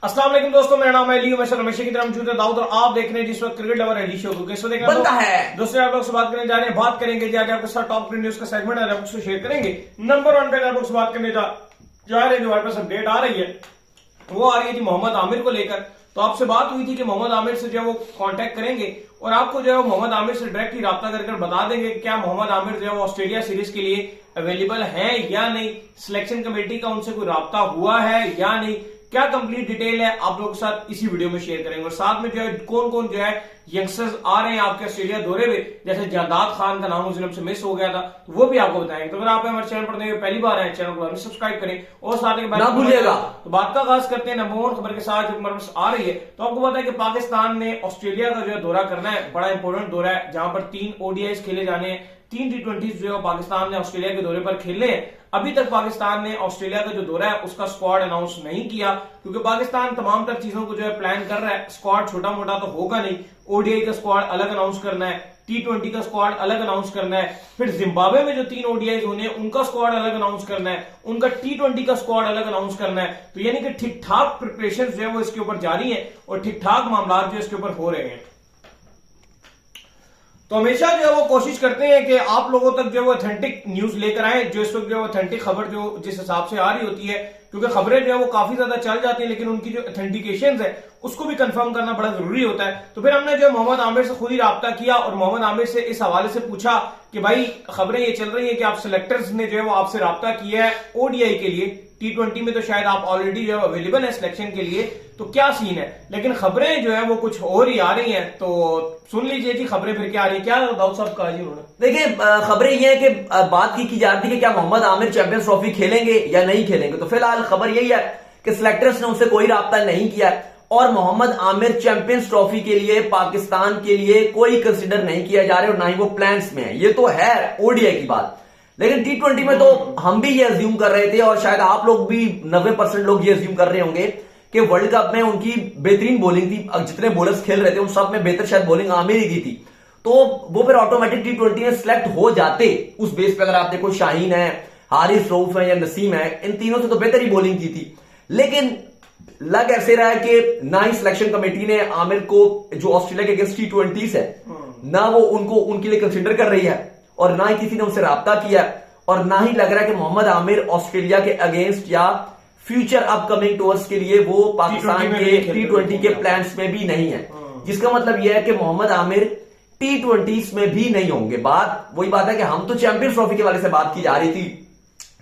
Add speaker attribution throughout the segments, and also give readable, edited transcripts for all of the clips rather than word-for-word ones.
Speaker 1: अस्सलाम वालेकुम दोस्तों, मेरा नाम है अली। हमेशा रमेश की तरह मौजूद है दाऊद और आप देख रहे हैं जिस वक्त क्रिकेट लवर अली शो को। कैसे देखना
Speaker 2: बनता है
Speaker 1: दोस्तों, आप लोग से बात करने जा रहे हैं, बात करेंगे जी आज आपके साथ टॉप 10 न्यूज का सेगमेंट है, आप उसको शेयर करेंगे। नंबर 1 पे आप लोग से बात करने जा रहे हैं, जो हमारे पास अपडेट आ रही है वो आ रही है जी मोहम्मद आमिर को लेकर। तो आपसे बात हुई थी कि मोहम्मद आमिर से जो है वो कांटेक्ट करेंगे और आपको जो है मोहम्मद आमिर से डायरेक्टली राब्ता कर बता देंगे कि क्या मोहम्मद आमिर जो है वो ऑस्ट्रेलिया सीरीज के लिए अवेलेबल है या नहीं, सिलेक्शन कमेटी का उनसे कोई राब्ता हुआ है या नहीं, क्या कंप्लीट डिटेल है आप लोगों के साथ इसी वीडियो में शेयर करेंगे। और साथ में जो है कौन कौन जो है यंगस्टर्स आ रहे हैं आपके ऑस्ट्रेलिया दौरे में, जैसे जादाद खान का नाम उस से मिस हो गया था, तो वो भी आपको बताएंगे। तो अगर आप हमारे चैनल पर नए पहली बार आए, चैनल को सब्सक्राइब करें और साथ में
Speaker 2: ना भूलिएगा।
Speaker 1: तो बात का आगाज करते हैं नंबर 1 खबर के साथ जो हमारे पास आ रही है। तो आपको पता है कि पाकिस्तान ने ऑस्ट्रेलिया का जो है दौरा करना है, बड़ा इंपॉर्टेंट दौरा है जहां पर 3 ओडीआईज खेले जाने हैं, 3 T20 जो है पाकिस्तान ने ऑस्ट्रेलिया के दौरे पर खेलने हैं। अभी तक पाकिस्तान ने ऑस्ट्रेलिया का जो दौरा है उसका स्क्वाड अनाउंस नहीं किया, क्योंकि पाकिस्तान तमाम तर चीजों को जो है प्लान कर रहा है। स्क्वाड छोटा मोटा तो होगा नहीं, ओडीआई का स्क्वाड अलग अनाउंस करना है, T20 का स्क्वाड अलग अनाउंस करना है, फिर जिम्बाब्वे में जो 3 ओडीआईज होने हैं उनका स्क्वाड अलग अनाउंस करना है, उनका T20 का स्क्वाड अलग अनाउंस करना है। तो यानी कि ठीक ठाक प्रिपरेशन जो है वो इसके ऊपर जारी है और ठीक ठाक मामला जो इसके ऊपर हो रहे हैं। तो हमेशा जो है वो कोशिश करते हैं कि आप लोगों तक जो है वो ऑथेंटिक न्यूज लेकर आए, जो इस वक्त जो है ऑथेंटिक खबर जो जिस हिसाब से आ रही होती है, क्योंकि खबरें जो है वो काफी ज्यादा चल जाती है लेकिन उनकी जो ऑथेंटिकेशन है उसको भी कंफर्म करना बड़ा जरूरी होता है। तो फिर हमने जो है मोहम्मद आमिर से खुद ही राब्ता किया और मोहम्मद आमिर से इस हवाले से पूछा कि भाई खबरें ये चल रही है कि आप सिलेक्टर्स ने जो है वो आपसे राब्ता किया है ओडीआई के लिए, T20 में तो शायद आप ऑलरेडी जो है अवेलेबल है सिलेक्शन के लिए, तो क्या सीन है। लेकिन खबरें जो है वो कुछ और ही आ रही हैं, तो सुन लीजिए जी खबरें फिर क्या आ रही है। क्या दाऊद साहब कहा जी उन्होंने?
Speaker 2: देखिए, खबरें ये है कि बात की जा रही है कि क्या मोहम्मद आमिर चैंपियंस ट्रॉफी खेलेंगे या नहीं खेलेंगे। तो फिलहाल खबर यही है कि सिलेक्टर्स ने उनसे कोई राब्ता नहीं किया और मोहम्मद आमिर चैंपियंस ट्रॉफी के लिए पाकिस्तान के लिए कोई कंसिडर नहीं किया जा रहा और ना ही वो प्लान्स में है। ये तो है ओडीआई की बात, लेकिन T20 में तो हम भी ये अज्यूम कर रहे थे और शायद आप लोग भी 90% लोग ये अज्यूम कर रहे होंगे कि वर्ल्ड कप में उनकी बेहतरीन बॉलिंग थी, जितने बॉलर्स खेल रहे थे उन सब में बेहतर शायद बॉलिंग आमिर ही की थी, तो वो फिर ऑटोमेटिक T20 में सिलेक्ट हो जाते। उस बेस पे अगर आप देखो शाहीन है, हारिस रऊफ है या नसीम है, इन तीनों से तो बेहतर ही बॉलिंग की थी। लेकिन लग ऐसे रहा है कि ना ही सिलेक्शन कमेटी ने आमिर को जो ऑस्ट्रेलिया के अगेंस्ट T20 है ना वो उनको उनके लिए कंसिडर कर रही है और ना ही किसी ने उनसे राब्ता किया और ना ही लग रहा है कि मोहम्मद आमिर ऑस्ट्रेलिया के अगेंस्ट या फ्यूचर अपकमिंग टूर्स के लिए वो पाकिस्तान के T20 के प्लान्स में भी नहीं है। जिसका मतलब यह है कि मोहम्मद आमिर T20 में भी नहीं होंगे। बात वही बात है कि हम तो चैंपियंस ट्रॉफी के वाले से बात की जा रही थी,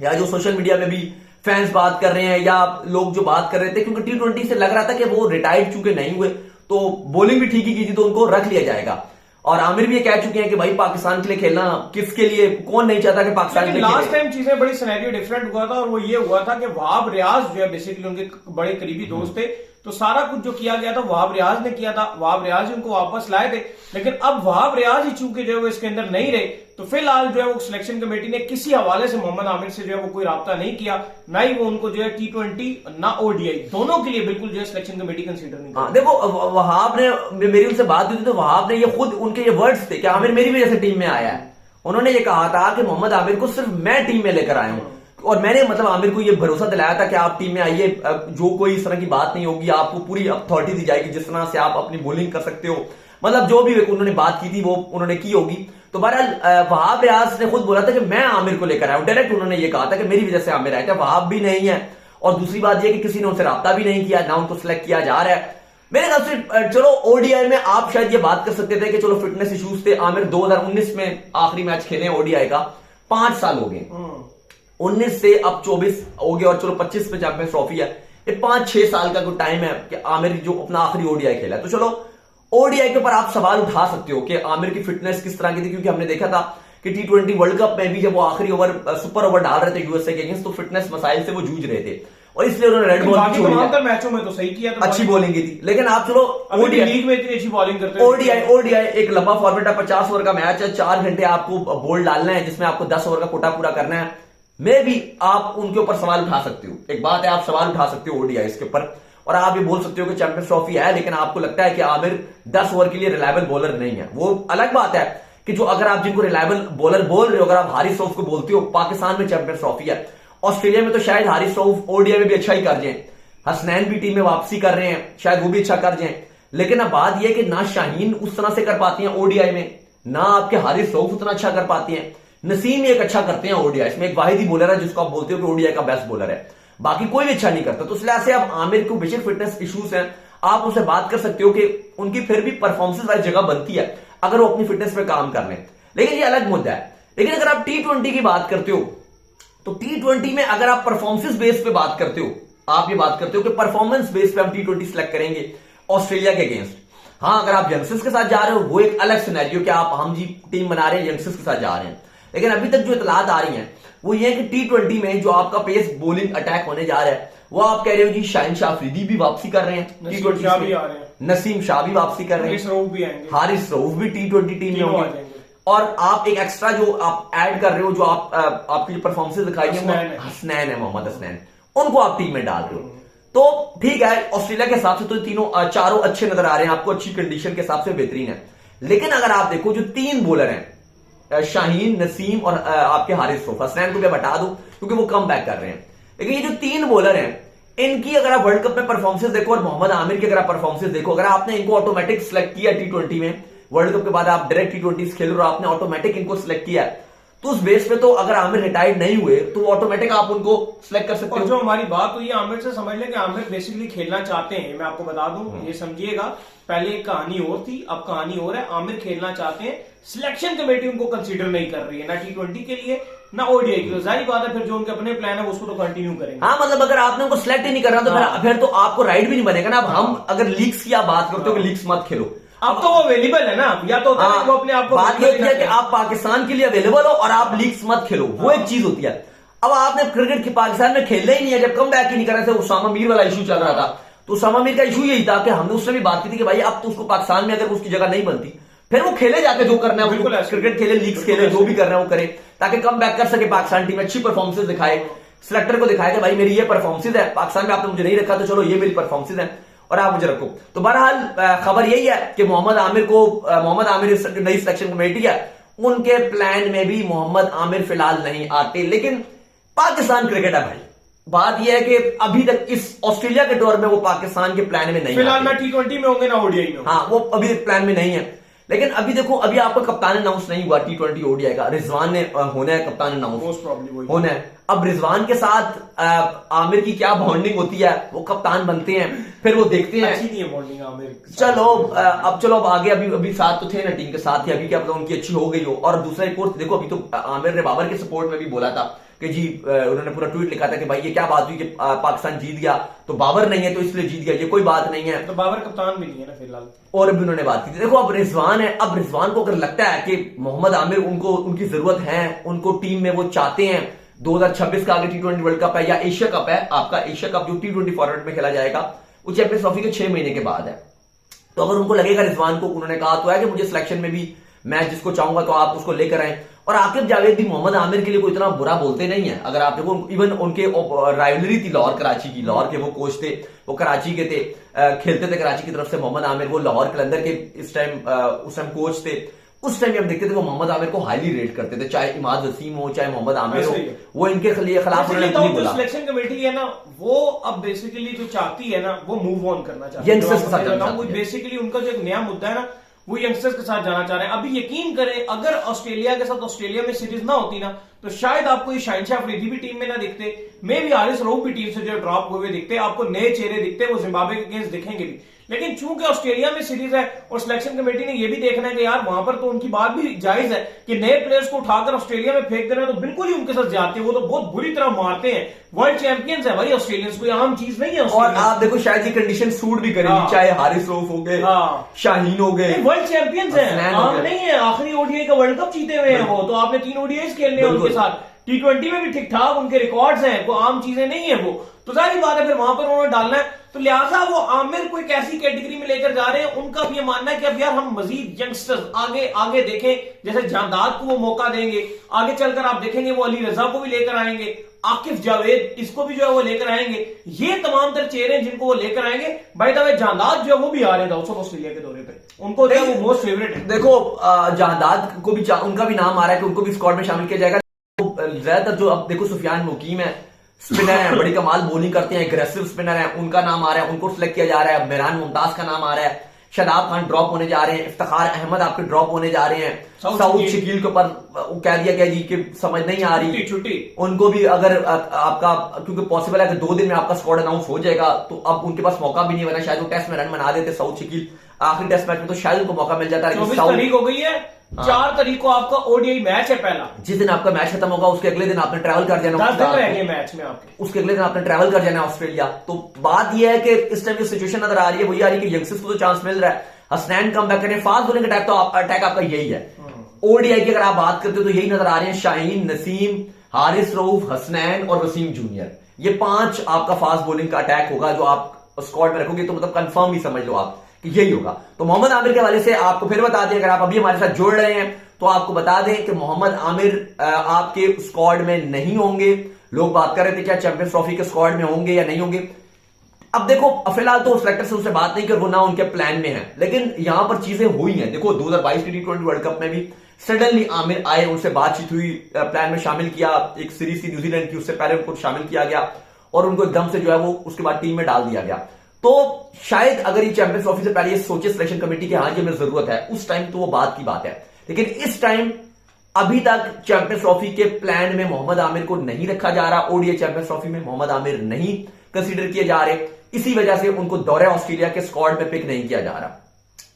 Speaker 2: या जो सोशल मीडिया में भी फैंस बात कर रहे हैं या लोग जो बात कर रहे थे, क्योंकि T20 से लग रहा था कि वो रिटायर्ड चूंकि नहीं हुए तो बॉलिंग भी ठीक ही की थी तो उनको रख लिया जाएगा। और आमिर भी ये कह चुके हैं कि भाई पाकिस्तान के लिए खेलना किसके लिए, कौन नहीं चाहता कि पाकिस्तान के लिए खेले।
Speaker 1: लास्ट टाइम चीजें बड़ी सिनेरियो डिफरेंट हुआ था और वो ये हुआ था कि वहाब रियाज जो है बेसिकली उनके बड़े करीबी दोस्त थे, तो सारा कुछ जो किया गया था वहाब रियाज ने किया था, वहाब रियाज ही उनको वापस लाए थे। लेकिन अब वहाब रियाज ही चूंकि जो है वो इसके अंदर नहीं रहे, तो फिलहाल जो है वो सिलेक्शन कमेटी ने किसी हवाले से मोहम्मद आमिर से जो है वो कोई राब्ता नहीं किया, ना ही वो उनको जो है T20 ना ओडीआई दोनों के लिए बिल्कुल जो है सिलेक्शन कमेटी कंसीडर नहीं
Speaker 2: कर। देखो वहाब ने, मेरी उनसे बात हुई थी तो वहाब ने ये खुद उनके ये वर्ड्स थे कि आमिर मेरी वजह से टीम में आया है। उन्होंने ये कहा था कि मोहम्मद आमिर को सिर्फ मैं टीम में लेकर आया हूं और मैंने मतलब आमिर को ये भरोसा दिलाया था कि आप टीम में आइए, जो कोई इस तरह की बात नहीं होगी, आपको पूरी अथॉरिटी दी जाएगी जिस तरह से आप अपनी बॉलिंग कर सकते हो, मतलब जो भी उन्होंने बात की थी वो उन्होंने की होगी। तो बहरहाल वहाब रियाज ने खुद बोला था कि मैं आमिर को लेकर आया हूं, डायरेक्ट उन्होंने ये कहा था कि मेरी वजह से आमिर आया था। वहाब भी नहीं है और दूसरी बात यह कि किसी ने उनसे राब्ता भी नहीं किया, ना उनको सिलेक्ट किया जा रहा है। मेरे ख्याल से चलो ओडीआई में आप शायद ये बात कर सकते थे कि चलो फिटनेस इश्यूज थे, आमिर 2019 में आखिरी मैच खेले ओडीआई का, 5 साल हो गए, 19 से अब 24 हो गए और चलो 25 में चैंपियंस ट्रॉफी है, ये 5-6 साल का कोई टाइम है कि आमिर जो अपना आखिरी ओडीआई खेला है। तो चलो ओडीआई के ऊपर आप सवाल उठा सकते हो कि आमिर की फिटनेस किस तरह की थी, क्योंकि हमने देखा था कि T20 वर्ल्ड कप में भी जब वो आखिरी ओवर सुपर ओवर डाल रहे थे यूएसए के अगेंस्ट, तो फिटनेस मसाइल से वो जूझ रहे थे और इसलिए उन्होंने रेड बॉल छोड़ी।
Speaker 1: मैचों में तो सही किया, तो
Speaker 2: अच्छी बॉलिंग की थी। लेकिन आप चलो
Speaker 1: ओडीआई लीग में इतनी अच्छी बॉलिंग करते हैं।
Speaker 2: ओडीआई एक लंबा फॉर्मेट है, 50 ओवर का मैच है, 4 घंटे आपको बॉल डालना है जिसमें आपको 10 ओवर का कोटा पूरा करना है। मैं भी आप उनके ऊपर सवाल उठा सकते हो, एक बात है आप सवाल उठा सकते हो ओडीआई के ऊपर और आप ये बोल सकते हो कि चैंपियंस ट्रॉफी है, लेकिन आपको लगता है कि आमिर 10 ओवर के लिए रिलायबल बॉलर नहीं है। वो अलग बात है कि जो अगर आप जिनको रिलायबल बॉलर बोल रहे हो, अगर आप हारिस रऊफ को बोलते हो, पाकिस्तान में चैंपियंस ट्रॉफी है, ऑस्ट्रेलिया में तो शायद हारिस रऊफ ओडीआई में भी अच्छा ही कर जाए, हसनैन भी टीम में वापसी कर रहे हैं, शायद वो भी अच्छा कर जाएं। लेकिन अब बात यह है कि ना शाहीन उस तरह से कर पाती हैं ओडीआई में, ना आपके हारिस रऊफ उतना अच्छा कर पाती हैं, नसीम एक अच्छा करते हैं ओडीआई में, एक वाहिद ही बॉलर है जिसको आप बोलते हो कि ओडीआई का बेस्ट बॉलर है, बाकी कोई भी अच्छा नहीं करता। तो इस लिहाज से अब आमिर को बेशक फिटनेस इश्यूज हैं, आप उससे बात कर सकते हो कि उनकी फिर भी परफॉर्मेंस वाली जगह बनती है अगर वो अपनी फिटनेस पे काम कर लें, लेकिन ये अलग मुद्दा है। लेकिन अगर आप T20 की बात करते हो तो T20 में अगर आप परफॉर्मेंस बेस पे बात करते हो, आप ये बात करते हो कि परफॉर्मेंस बेस पे हम T20 सिलेक्ट करेंगे ऑस्ट्रेलिया के अगेंस्ट। हाँ, अगर आप यंगस्टर्स के साथ जा रहे हो वो एक अलग सिनेरियो कि आप हम जी टीम बना रहे हैं यंगस्टर्स के साथ जा रहे हैं, लेकिन अभी तक जो इतलात आ रही हैं वो ये है कि T20 में जो आपका पेस बॉलिंग अटैक होने जा रहा है वो आप कह रहे हो जी शाहिन शाह अफरीदी भी वापसी कर रहे हैं,
Speaker 1: नसीम शाह भी आ रहे हैं,
Speaker 2: नसीम शाह भी वापसी कर रहे हैं, हारिस रऊफ भी T20 टीम में होंगे, और आप एक एक्स्ट्रा जो आप ऐड कर रहे हो, जो आप आपकी जो परफॉर्मेंस दिखाई है हसनैन है, मोहम्मद हसनैन, उनको आप टीम में डाल रहे हो। तो ठीक है, ऑस्ट्रेलिया के हिसाब से तो तीनों चारों अच्छे नजर आ रहे हैं आपको, अच्छी कंडीशन के हिसाब से बेहतरीन है। लेकिन अगर आप देखो जो तीन बॉलर हैं शाहीन, नसीम और आपके हारिस रऊफ, हसनैन को भी हटा दो क्योंकि वो कम बैक कर रहे हैं, लेकिन ये जो तीन बॉलर हैं इनकी अगर आप वर्ल्ड कप में परफॉर्मेंस देखो और मोहम्मद आमिर की अगर आप परफॉर्मेंस देखो, अगर आपने इनको ऑटोमेटिक सिलेक्ट किया T20 में, वर्ल्ड कप के बाद आप डायरेक्ट T20 खेल रहे हो, आपने ऑटोमेटिक इनको सिलेक्ट किया, तो उस बेस पे तो अगर आमिर रिटायर्ड नहीं हुए तो ऑटोमेटिक आप उनको सिलेक्ट कर सकते हो।
Speaker 1: जो हमारी बात हुई है आमिर से, समझ लें कि आमिर बेसिकली खेलना चाहते हैं, मैं आपको बता दूं, ये समझिएगा, पहले एक कहानी और थी, अब कहानी और है। आमिर खेलना चाहते हैं, सिलेक्शन कमेटी उनको कंसीडर नहीं कर रही है, ना T20 के लिए ना ओडीआई के लिए। जाहिर बात है फिर जो उनके अपने प्लान है उसको तो कंटिन्यू करेंगे।
Speaker 2: हाँ, मतलब अगर आपने उनको सिलेक्ट ही नहीं करना तो फिर तो आपको राइट भी नहीं बनेगा ना। अब हम अगर लीग्स की आप बात करते हो कि लीग्स मत खेलो,
Speaker 1: अब तो वो अवेलेबल है ना, या तो होता है वो अपने आप को
Speaker 2: बात ये होती है कि आप पाकिस्तान के लिए अवेलेबल हो और आप लीग्स मत खेलो, वो एक चीज होती है। अब आपने क्रिकेट की पाकिस्तान में खेलना ही नहीं है, जब कम बैक ही नहीं कर रहे थे, उसामा मीर वाला इशू चल रहा था, तो उसामा मीर का इशू यही था कि हमने उससे भी बात की थी कि भाई अब तो उसको पाकिस्तान में अगर उसकी जगह नहीं बनती फिर वो खेले जाके जो करना है, क्रिकेट खेले, लीग्स खेले, जो भी करना है वो करे, ताकि कम बैक कर सके, पाकिस्तान टीम अच्छी परफॉर्मेंस दिखाए, सिलेक्टर को दिखाए कि भाई मेरी ये परफॉर्मेंस है, पाकिस्तान में आपने मुझे नहीं रखा तो चलो ये मेरी परफॉर्मेंस है और आप मुझे रखो। तो बहरहाल खबर यही है कि मोहम्मद आमिर नई सिलेक्शन कमेटी है, उनके प्लान में भी मोहम्मद आमिर फिलहाल नहीं आते। लेकिन पाकिस्तान क्रिकेट है भाई, बात यह है कि अभी तक इस ऑस्ट्रेलिया के टूर में वो पाकिस्तान के प्लान में नहीं,
Speaker 1: फिलहाल ना T20 में होंगे ना ओडीआई में।
Speaker 2: हाँ, वो अभी तक प्लान में नहीं है। लेकिन अभी देखो, अभी आपका कप्तान अनाउंस नहीं हुआ T20 ओडीआई का, रिजवान ने होना है कप्तान अनाउंस, होना है। अब रिजवान के साथ आमिर की क्या बॉन्डिंग होती है, वो कप्तान बनते हैं, फिर वो देखते हैं।
Speaker 1: अच्छी नहीं है बॉन्डिंग आमिर,
Speaker 2: चलो अब आगे, अभी साथ तो थे ना टीम के साथ ही, अभी क्या पता उनकी अच्छी हो गई हो। और दूसरा एक और देखो, अभी तो आमिर ने बाबर के सपोर्ट में भी बोला था कि जी, उन्होंने पूरा ट्वीट लिखा था कि भाई ये क्या बात हुई कि पाकिस्तान जीत गया तो बाबर नहीं है तो इसलिए जीत गया, ये कोई बात नहीं है,
Speaker 1: तो बाबर कप्तान भी नहीं है ना फिलहाल।
Speaker 2: और अभी उन्होंने बात की थी। देखो अब रिजवान है, अब रिजवान को अगर लगता है कि मोहम्मद आमिर उनकी जरूरत है, उनको टीम में वो चाहते हैं, 2026 का आगे T20 वर्ल्ड कप है या एशिया कप है, आपका एशिया कप जो T20 फॉर्मेट में खेला जाएगा वो चैंपियंस ट्रॉफी के 6 महीने के बाद है, तो अगर उनको लगेगा, रिजवान को, उन्होंने कहा तो है कि मुझे सिलेक्शन में भी मैं जिसको चाहूंगा तो आप उसको लेकर आए। और आकिब जावेद भी मोहम्मद आमिर के लिए कोई इतना बुरा बोलते नहीं है, अगर आप देखो, इवन उनके राइवलरी थी लाहौर कराची की, लाहौर के वो कोच थे, वो कराची के थे, खेलते थे कराची की तरफ से मोहम्मद आमिर, वो लाहौर कलंदर के उस टाइम कोच थे। उस टाइम हम देखते थे वो मोहम्मद आमिर को हाईली रेट करते थे, चाहे इमाद वसीम हो चाहे मोहम्मद आमिर हो, वो इनके खिलाफ उन्होंने बोला।
Speaker 1: सिलेक्शन कमेटी है ना, वो अब बेसिकली जो चाहती है ना, वो मूव ऑन करना चाहती है। बेसिकली उनका जो एक नया मुद्दा है ना, वो यंगस्टर्स के साथ जाना चाह रहे हैं। अभी यकीन करें, अगर ऑस्ट्रेलिया के साथ ऑस्ट्रेलिया में सीरीज ना होती ना, तो शायद आपको ये शाहिन शाह अफरीदी भी टीम में ना दिखते, मे भी हारिस रऊफ भी टीम से जो ड्रॉप हुए दिखते, आपको नए चेहरे दिखते, वो जिम्बाब्वे के अगेंस्ट दिखेंगे भी। लेकिन चूंकि ऑस्ट्रेलिया में सीरीज है और सिलेक्शन कमेटी ने यह भी देखना है कि यार वहां पर तो उनकी बात भी जायज है कि नए प्लेयर्स को उठाकर ऑस्ट्रेलिया में फेंक देना, तो बिल्कुल ही उनके साथ जाते हैं, वो तो बहुत बुरी तरह मारते हैं। वर्ल्ड चैंपियंस है भाई ऑस्ट्रेलियंस, कोई आम चीज नहीं है।
Speaker 2: और आप देखो शायद ये कंडीशन सूट भी करेगी, चाहे हारिस रऊफ हो गए, शाहीन हो गए,
Speaker 1: वर्ल्ड चैंपियंस है, आम नहीं है। आखिरी ओडीआई का वर्ल्ड कप जीते हुए हैं वो, तो आपने 3 ओडीआई खेलने हैं उनके साथ, T20 में भी ठीक ठाक उनके रिकॉर्ड्स हैं, कोई आम चीजें नहीं है वो, तो जाहिर बात है फिर वहां पर उन्होंने डालना है। तो लिहाजा वो आमिर को एक ऐसी कैटेगरी में लेकर जा रहे हैं, उनका भी ये मानना है कि अब यार हम मजीद यंगस्टर्स आगे देखें, जैसे जांदाद को वो मौका देंगे, आगे चलकर आप देखेंगे वो अली रजा को भी लेकर आएंगे, आकिफ जावेद इसको भी जो है वो लेकर आएंगे, ये तमाम तर चेहरे जिनको वो लेकर आएंगे। बाय द वे जांदाद जो है वो भी आ रहे हैं ऑस्ट्रेलिया के दौरे पे, उनको जो है वो मोस्ट फेवरेट है।
Speaker 2: देखो जांदाद को भी उनका भी नाम आ रहा है कि उनको भी स्क्वाड में शामिल किया जाएगा। ज्यादातर जो अब देखो सुफियान मुकीम है, स्पिनर है, बड़ी कमाल बॉलिंग करते हैं, एग्रेसिव स्पिनर है, उनका नाम आ रहा है, उनको सिलेक्ट किया जा रहा है। मेहरान मुमताज का नाम आ रहा है, शादाब खान ड्रॉप होने जा रहे हैं, इफ्तिखार अहमद आपके ड्रॉप होने जा रहे हैं, साउथ शकील के ऊपर कह दिया गया जी कि समझ नहीं आ रही
Speaker 1: छुट्टी
Speaker 2: उनको भी। अगर आपका क्योंकि पॉसिबल है कि 2 दिन में आपका स्क्वाड अनाउंस हो जाएगा, तो अब उनके पास मौका भी नहीं बना, शायद वो टेस्ट में रन बना देते साउथ शकील आखिरी टेस्ट मैच में, तो शायद उनको मौका मिल जाता है।
Speaker 1: 24 तारीख हो गई है, 4 तारीख को आपका ओडीआई मैच है पहला।
Speaker 2: जिस दिन आपका मैच खत्म होगा उसके अगले दिन आपने ट्रैवल कर जाना,
Speaker 1: 10 दिन रहेंगे मैच में आपके,
Speaker 2: उसके अगले दिन आपने ट्रैवल कर जाना ऑस्ट्रेलिया। तो बात यह है कि इस टाइम जो सिचुएशन नजर आ रही है वही आ रही है कि यंगस्टर्स को तो चांस मिल रहा है, हसनैन कम बैक करें, फास्ट बॉलिंग अटैक तो अटैक आपका यही है। ओडीआई की अगर आप बात करते हो तो यही नजर आ रहे हैं, शाहीन, नसीम, हारिस रऊफ, हसनैन और वसीम जूनियर, ये 5 आपका फास्ट बॉलिंग का अटैक होगा जो आप स्क्वाड में रखोगे, तो मतलब कंफर्म ही समझ लो आप कि यही होगा। तो मोहम्मद आमिर के हवाले से आपको फिर बता दें, अगर आप अभी हमारे साथ जुड़ रहे हैं तो आपको बता दें कि मोहम्मद आमिर आपके स्क्वाड में नहीं होंगे। लोग बात कर रहे थे क्या चैंपियंस ट्रॉफी के स्क्वाड में होंगे या नहीं होंगे। अब देखो फिलहाल तो सिलेक्टर से उससे बात नहीं कर, वो ना उनके प्लान में है, लेकिन यहां पर चीजें हुई हैं। देखो 2022 T20 वर्ल्ड कप में भी सडनली आमिर आए, उनसे बातचीत हुई, प्लान में शामिल किया, एक सीरीज थी न्यूजीलैंड की, उससे पहले उनको शामिल किया गया और उनको एकदम से जो है वो उसके बाद टीम में डाल दिया गया। तो शायद अगर ये चैंपियंस ट्रॉफी से पहले ये सोचे सिलेक्शन कमेटी की हाँ जी हमें जरूरत है, उस टाइम तो वो बात की बात है, लेकिन इस टाइम अभी तक चैंपियंस ट्रॉफी के प्लान में मोहम्मद आमिर को नहीं रखा जा रहा। ओडीआई चैंपियंस ट्रॉफी में मोहम्मद आमिर नहीं कंसीडर किए जा रहे, इसी वजह से उनको दौरे ऑस्ट्रेलिया के स्क्वाड में पिक नहीं किया जा रहा।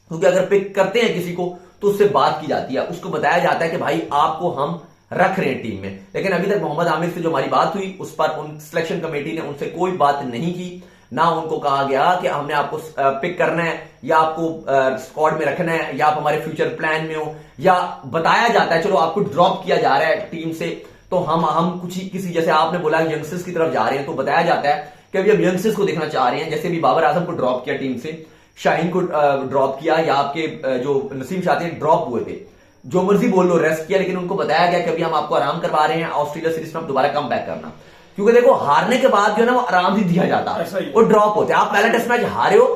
Speaker 2: क्योंकि अगर पिक करते हैं किसी को तो उससे बात की जाती है, उसको बताया जाता है कि भाई आपको हम रख रहे हैं टीम में, लेकिन अभी तक मोहम्मद आमिर से जो हमारी बात हुई उस पर उन सिलेक्शन कमेटी ने उनसे कोई बात नहीं की, ना उनको कहा गया कि हमने आपको पिक करना है या आपको स्क्वाड में रखना है या आप हमारे फ्यूचर प्लान में हो, या बताया जाता है चलो आपको ड्रॉप किया जा रहा है टीम से, तो हम कुछ किसी जैसे आपने बोला यंगस्टर्स की तरफ जा रहे हैं, तो बताया जाता है कि अभी हम यंगस्टर्स को देखना चाह रहे हैं। जैसे भी बाबर आजम को ड्रॉप किया टीम से, शाहीन को ड्रॉप किया, या आपके जो नसीम शाती ड्रॉप हुए थे, जो मर्जी बोल लो रेस्ट किया, लेकिन उनको बताया गया कि अभी हम आपको आराम करवा रहे हैं, ऑस्ट्रेलिया सीरीज में आप दोबारा कम बैक करना। क्योंकि देखो हारने के बाद जो है ना वो आराम ही दिया जाता है, वो ड्रॉप होते हैं। आप पहला टेस्ट मैच हारे हो,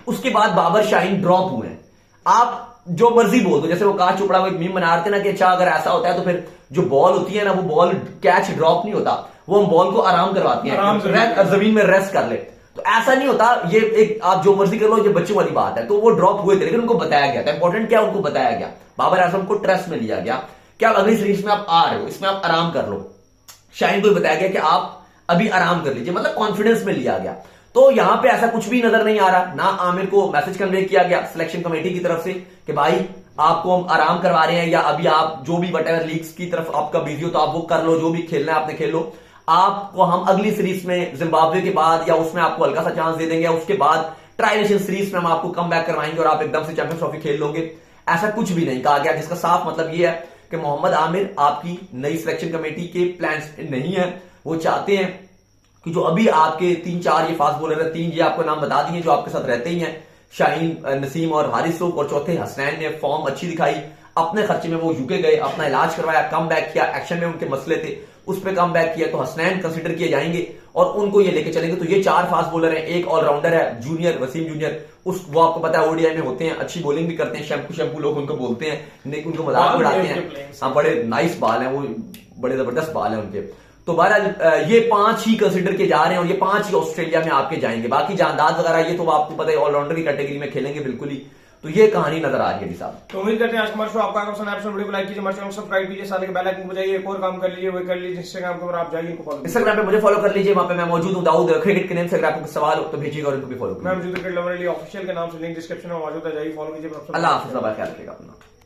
Speaker 2: उसके बाद बाबर शाहीन ड्रॉप हुए हैं, आप जो मर्जी बोल दो। जैसे वो काश चोपड़ा वो एक मीम बना रहे थे ना कि अच्छा अगर ऐसा होता है तो फिर जो बॉल होती है ना वो बॉल कैच ड्रॉप नहीं होता, वो हम बॉल को आराम करवाते हैं, जमीन में रेस्ट कर ले, तो ऐसा नहीं होता। ये एक आप जो मर्जी कर लो, ये बच्चों वाली बात है। तो वो ड्रॉप हुए थे लेकिन उनको बताया गया था, इंपॉर्टेंट क्या उनको बताया गया, बाबर आजम को ट्रस्ट में लिया गया कि आप अगली सीरीज में आप आ रहे हो, इसमें आप आराम कर लो। शाहीन को बताया गया कि आप अभी आराम कर लीजिए, मतलब कॉन्फिडेंस में लिया गया। तो यहां पे ऐसा कुछ भी नजर नहीं आ रहा, ना आमिर को मैसेज कन्वे किया गया सिलेक्शन कमेटी की तरफ से कि भाई आपको हम आराम करवा रहे हैं, या अभी आप जो भी वटेवर लीग्स की तरफ आपका बिजी हो तो आप वो कर लो, जो भी खेलना है आपने खेल लो, आपको हम अगली सीरीज में जिम्बाब्वे के बाद या उसमें आपको हल्का सा चांस दे देंगे, उसके बाद ट्राई नेशन सीरीज में हम आपको कम बैक करवाएंगे और आप एकदम से चैंपियंस ट्रॉफी खेल लोगे। ऐसा कुछ भी नहीं कहा गया, जिसका साफ मतलब यह है कि मोहम्मद आमिर आपकी नई सिलेक्शन कमेटी के प्लान्स नहीं है। वो चाहते हैं कि जो अभी आपके 3-4 ये फास्ट बॉलर है, 3 ये आपको नाम बता दिए जो आपके साथ रहते ही हैं, शाहीन, नसीम और हारिस रऊफ, और चौथे हसनैन ने फॉर्म अच्छी दिखाई, अपने खर्चे में वो यूके गए, अपना इलाज करवाया, कम बैक किया, एक्शन में उनके मसले थे उस पर कम बैक किया, तो हसनैन कंसिडर किए जाएंगे और उनको ये लेके चलेंगे। तो ये 4 फास्ट बॉलर हैं, एक ऑलराउंडर है जूनियर, वसीम जूनियर, वो आपको पता है ओडीआई में होते हैं, अच्छी बॉलिंग भी करते हैं, शैम्पू लोग उनको बोलते हैं, उनको मजाक उड़ाते हैं। हाँ, बड़े नाइस बाल हैं वो, बड़े जबरदस्त बाल हैं उनके। तो बहरहाल ये 5 ही कंसिडर किए जा रहे हैं और ये 5 ही ऑस्ट्रेलिया में आपके जाएंगे। बाकी जानदाद वगैरह ये तो आपको पता है ऑलराउंडर की कैटेगरी में खेलेंगे बिल्कुल ही। तो ये कहानी नजर आ रही है साहब।
Speaker 1: तो उम्मीद करते हैं आज हमारे शो आपका पसंद आया, वीडियो को लाइक कीजिए, हमारे चैनल को सब्सक्राइब कीजिए, साथ ही बेल आइकन को बजाइए, एक और काम कर लीजिए वही कर लीजिए, इंस्टाग्राम पर आप जाइए, इनको फॉलो
Speaker 2: इंस्टाग्राम पे मुझे फॉलो कर लीजिए, वहां पे मैं मौजूद हूं दाऊद क्रिकेट के नेम से। अगर आपको सवाल हो तो भेजिएगा और इनको भी फॉलो कीजिए।
Speaker 1: मैं मौजूद क्रिकेट लवर ऑफिशियल के नाम से लिंक डिस्क्रिप्शन में मौजूद है, जाइए फॉलो कीजिए।
Speaker 2: अल्लाह हाफिज़, ख्याल रखिएगा अपना।